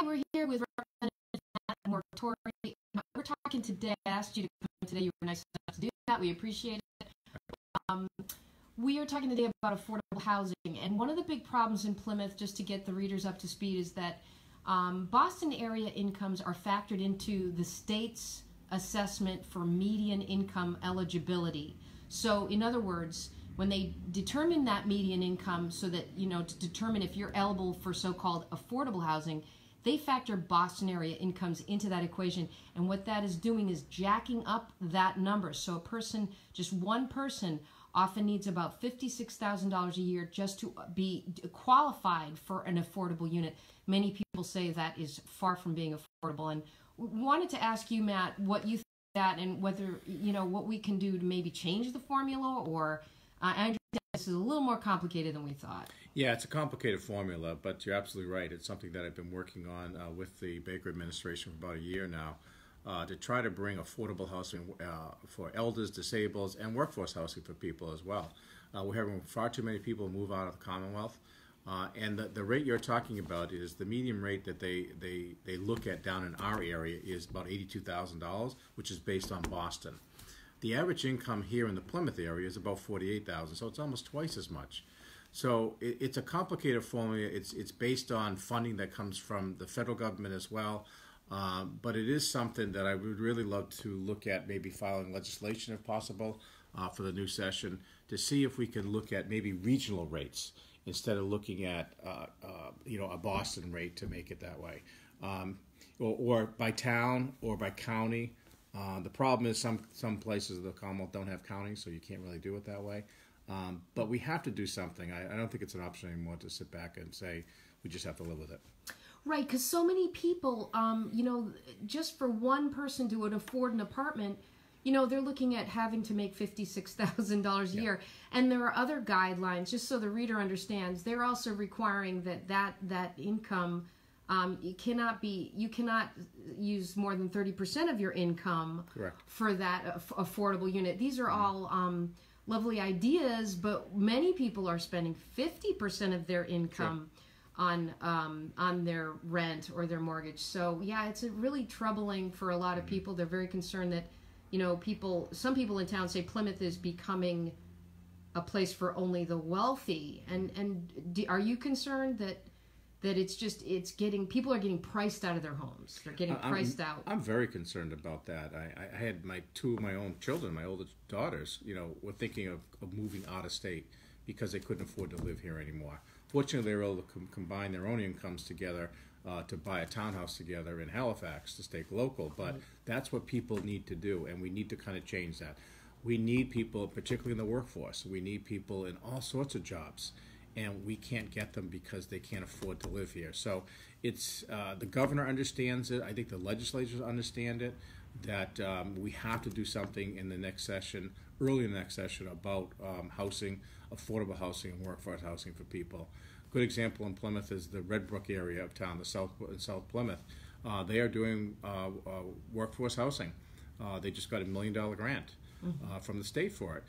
we're here with Representative Mathew Muratore. We're talking today. I asked you to come today. You were nice enough to do that. We appreciate it. We are talking today about affordable housing, and one of the big problems in Plymouth, just to get the readers up to speed, is that Boston area incomes are factored into the state's assessment for median income eligibility. So, in other words, when they determine that median income, so that, to determine if you're eligible for so-called affordable housing, they factor Boston area incomes into that equation. And what that is doing is jacking up that number. So a person, just one person, often needs about $56,000 a year just to be qualified for an affordable unit. Many people say that is far from being affordable. And wanted to ask you, Matt, what you think of that, and whether, what we can do to maybe change the formula, or I understand this is a little more complicated than we thought. Yeah, it's a complicated formula, but you're absolutely right. It's something that I've been working on with the Baker administration for about a year now, to try to bring affordable housing for elders, disabled, and workforce housing for people as well. We're having far too many people move out of the Commonwealth, and the rate you're talking about is the median rate that they look at down in our area is about $82,000, which is based on Boston. The average income here in the Plymouth area is about $48,000, so it's almost twice as much. So it's a complicated formula. It's based on funding that comes from the federal government as well. But it is something that I would really love to look at, maybe filing legislation if possible for the new session, to see if we can look at maybe regional rates instead of looking at a Boston rate to make it that way, or by town or by county. The problem is some places of the Commonwealth don't have counties, so you can't really do it that way. But we have to do something. I don't think it's an option anymore to sit back and say we just have to live with it. Right, because so many people, just for one person to afford an apartment, they're looking at having to make $56,000 a year. And there are other guidelines, just so the reader understands. They're also requiring that income, you cannot use more than 30% of your income. Correct. For that affordable unit. These are all lovely ideas, but many people are spending 50% of their income on their rent or their mortgage. So yeah, it's really troubling for a lot of people. They're very concerned that, some people in town say Plymouth is becoming a place for only the wealthy. And are you concerned that people are getting priced out of their homes? They're getting priced out. I'm very concerned about that. I had two of my own children, my oldest daughters, were thinking of moving out of state because they couldn't afford to live here anymore. Fortunately, they were able to combine their own incomes together to buy a townhouse together in Halifax to stay local. But that's what people need to do, and we need to kind of change that. We need people, particularly in the workforce. We need people in all sorts of jobs, and we can't get them because they can't afford to live here. So it's the governor understands it. I think the legislators understand it, that we have to do something in the next session, early in the next session, about housing, affordable housing, and workforce housing for people. Good example in Plymouth is the Red Brook area of town, the South Plymouth. They are doing workforce housing. They just got $1 million grant from the state for it,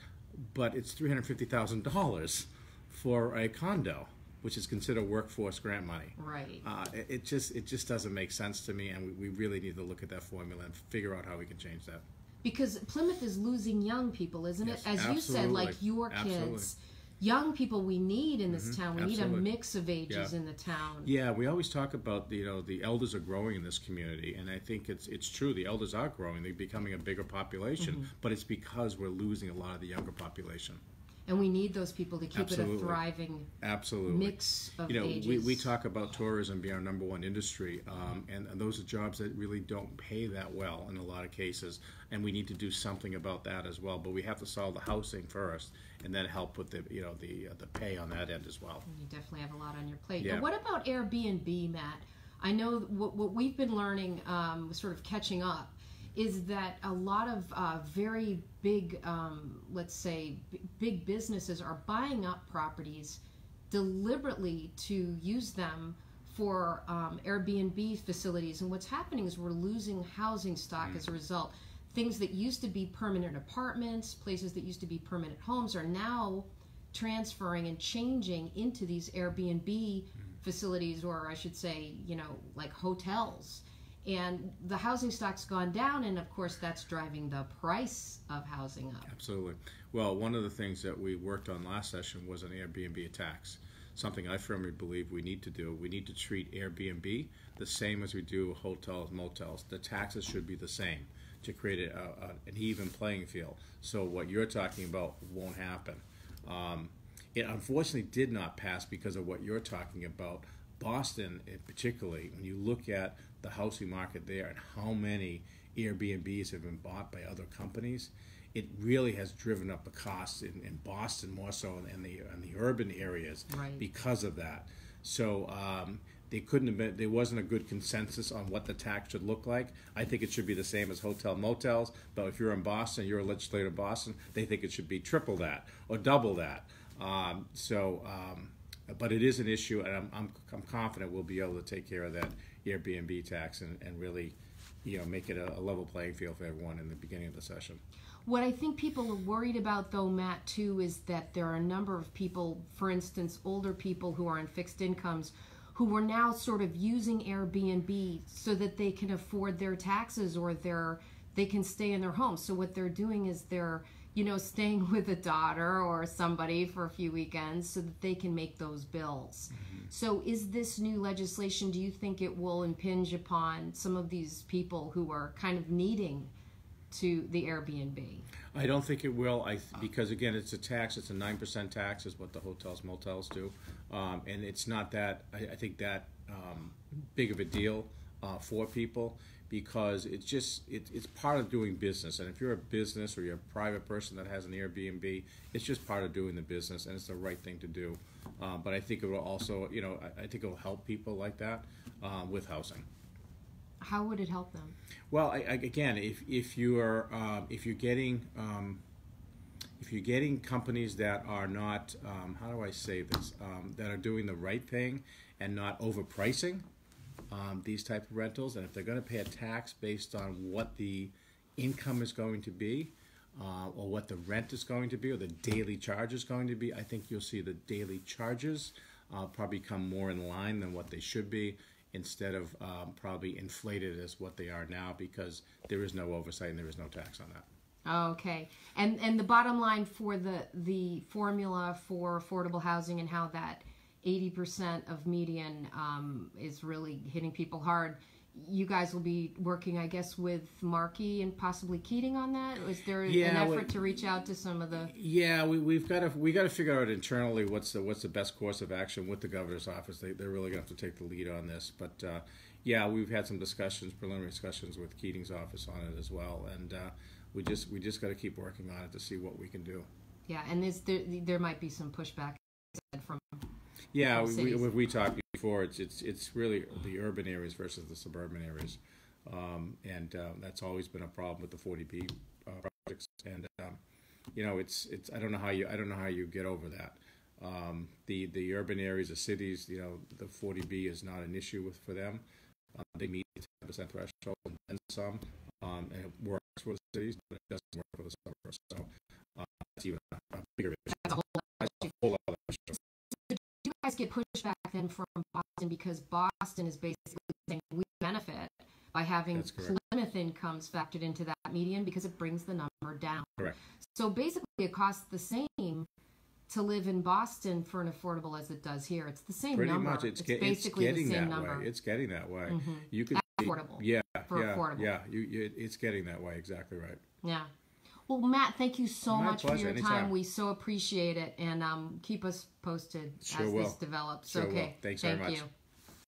but it's $350,000 for a condo, which is considered workforce grant money. Right. It just doesn't make sense to me, and we really need to look at that formula and figure out how we can change that. Because Plymouth is losing young people, isn't it? As absolutely. You said, like your kids. Young people we need in this town. We need a mix of ages in the town. Yeah, we always talk about the elders are growing in this community, and I think it's true. The elders are growing; they're becoming a bigger population, but it's because we're losing a lot of the younger population. And we need those people to keep it a thriving mix of ages. We talk about tourism being our #1 industry, and those are jobs that really don't pay that well in a lot of cases, and we need to do something about that as well. But we have to solve the housing first, and then help with the pay on that end as well. You definitely have a lot on your plate. Yeah. But what about Airbnb, Matt? I know what we've been learning, sort of catching up, is that a lot of very big, let's say, big businesses are buying up properties deliberately to use them for Airbnb facilities. And what's happening is we're losing housing stock as a result. Things that used to be permanent apartments, places that used to be permanent homes, are now transferring and changing into these Airbnb facilities, or I should say, like hotels. And the housing stock's gone down, and of course that's driving the price of housing up. Absolutely. Well, one of the things that we worked on last session was an Airbnb tax. Something I firmly believe we need to do. We need to treat Airbnb the same as we do hotels, motels. The taxes should be the same to create an even playing field. So what you're talking about won't happen. It unfortunately did not pass because of what you're talking about. Boston, particularly, when you look at the housing market there and how many Airbnbs have been bought by other companies, it really has driven up the costs in Boston more so in the urban areas because of that. So there wasn't a good consensus on what the tax should look like. I think it should be the same as hotel motels, but if you're in Boston, you're a legislator in Boston, they think it should be triple that or double that. But it is an issue, and I'm confident we'll be able to take care of that Airbnb tax and really, make it a level playing field for everyone in the beginning of the session. What I think people are worried about, though, Matt, too, is that there are a number of people, for instance, older people who are on fixed incomes, who are now sort of using Airbnb so that they can afford their taxes or they can stay in their home. So what they're doing is they're staying with a daughter or somebody for a few weekends so that they can make those bills. Mm-hmm. So is this new legislation, do you think it will impinge upon some of these people who are kind of needing to the Airbnb? I don't think it will, because again, it's a tax. It's a 9% tax is what the hotels, motels do. And it's not that, I think that big of a deal for people, because it's part of doing business. And if you're a business or you're a private person that has an Airbnb, it's just part of doing the business, and it's the right thing to do. But I think it will also, I think it will help people like that with housing. How would it help them? Well, again, if you're getting companies that are not, how do I say this, that are doing the right thing and not overpricing these type of rentals, and if they're going to pay a tax based on what the income is going to be, or what the rent is going to be, or the daily charge is going to be, I think you'll see the daily charges probably come more in line than what they should be, instead of probably inflated as what they are now, because there is no oversight and there is no tax on that. Okay. And the bottom line for the formula for affordable housing and how that 80% of median is really hitting people hard, you guys will be working, I guess, with Markey and possibly Keating on that? Is there an effort to reach out to some of the... Yeah, we got to figure out internally what's the best course of action with the governor's office. They're really going to have to take the lead on this. But yeah, we've had some preliminary discussions with Keating's office on it as well, and we just got to keep working on it to see what we can do. Yeah, and there might be some pushback from... Yeah, we talked before. It's really the urban areas versus the suburban areas, and that's always been a problem with the 40B projects. And I don't know how you get over that. The urban areas, the cities, the 40B is not an issue for them. They meet the 10% threshold and some, and it works for the cities, but it doesn't work for the suburbs. So that's even a bigger issue. That's a whole other issue. You guys get pushback then from Boston, because Boston is basically saying we benefit by having Plymouth incomes factored into that median because it brings the number down. Correct. So basically it costs the same to live in Boston for an affordable as it does here. It's the same Pretty number. Much. It's basically getting the same that number. way. It's getting that way. Mm-hmm. You could affordable. Affordable. Yeah. It's getting that way. Exactly right. Yeah. Well, Matt, thank you so much for your Anytime. time. We so appreciate it, and keep us posted as this develops. Sure okay. will. Thanks very much. Thank you.